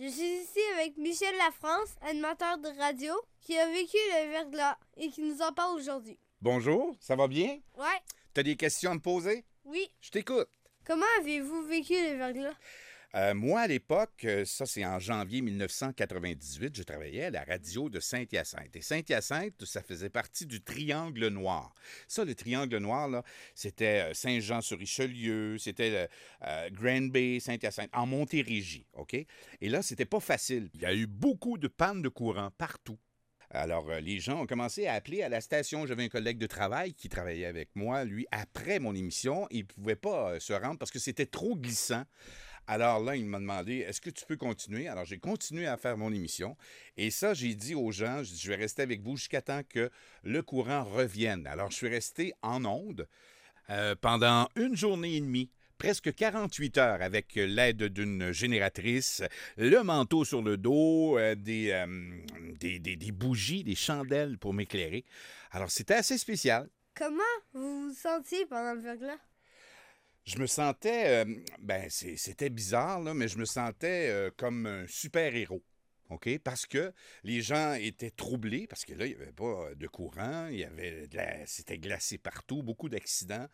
Je suis ici avec Michel Lafrance, animateur de radio, qui a vécu le verglas et qui nous en parle aujourd'hui. Bonjour, ça va bien? Ouais, T'as des questions à me poser? oui. Je t'écoute. Comment avez-vous vécu le verglas? Moi, à l'époque, ça c'est en janvier 1998, je travaillais à la radio de Saint-Hyacinthe. Et Saint-Hyacinthe, ça faisait partie du Triangle Noir. Ça, le Triangle Noir, là, c'était Saint-Jean-sur-Richelieu, c'était Granby, Saint-Hyacinthe, en Montérégie, OK? Et là, c'était pas facile. Il y a eu beaucoup de pannes de courant partout. Alors, les gens ont commencé à appeler à la station. J'avais un collègue de travail qui travaillait avec moi. Lui, après mon émission, il ne pouvait pas se rendre parce que c'était trop glissant. Alors là, il m'a demandé, est-ce que tu peux continuer? Alors, j'ai continué à faire mon émission. Et ça, j'ai dit aux gens, je vais rester avec vous jusqu'à temps que le courant revienne. Alors, je suis resté en onde pendant une journée et demie. Presque 48 heures avec l'aide d'une génératrice, le manteau sur le dos, des bougies, des chandelles pour m'éclairer. Alors, c'était assez spécial. Comment vous vous sentiez pendant le verglas? Je me sentais, c'était bizarre, là, mais je me sentais comme un super-héros. OK? Parce que les gens étaient troublés, parce que là, il n'y avait pas de courant, c'était glacé partout, beaucoup d'accidents.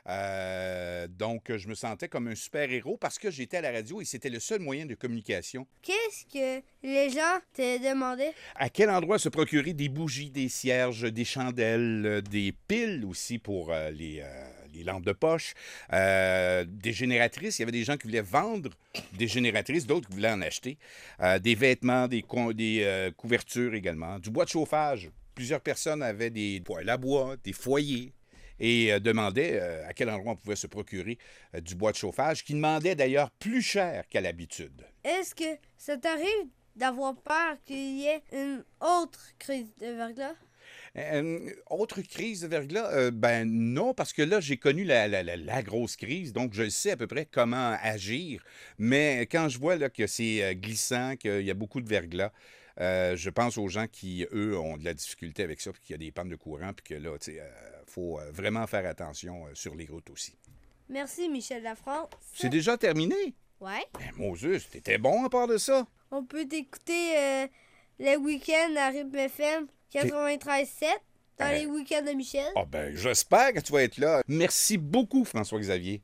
Donc, je me sentais comme un super-héros parce que j'étais à la radio et c'était le seul moyen de communication. Qu'est-ce que les gens te demandaient? À quel endroit se procurer des bougies, des cierges, des chandelles, des piles aussi pour les lampes de poche, des génératrices. Il y avait des gens qui voulaient vendre des génératrices, d'autres qui voulaient en acheter. Des vêtements, des couvertures également. Du bois de chauffage. Plusieurs personnes avaient des poêles à bois, des foyers. Et demandaient à quel endroit on pouvait se procurer du bois de chauffage, qui demandait d'ailleurs plus cher qu'à l'habitude. Est-ce que ça t'arrive d'avoir peur qu'il y ait une autre crise de verglas? Autre crise de verglas? Ben non, parce que là, j'ai connu la grosse crise, donc je sais à peu près comment agir. Mais quand je vois là, que c'est glissant, qu'il y a beaucoup de verglas, je pense aux gens qui, eux, ont de la difficulté avec ça, puis qu'il y a des pannes de courant, puis que là, tu sais, faut vraiment faire attention sur les routes aussi. Merci, Michel Lafrance. C'est déjà terminé? Ouais. Ben, Moses, t'étais bon à part de ça? On peut t'écouter les week-ends à Rythme FM 93.7 dans les week-ends de Michel. Ah ben, j'espère que tu vas être là. Merci beaucoup, François-Xavier.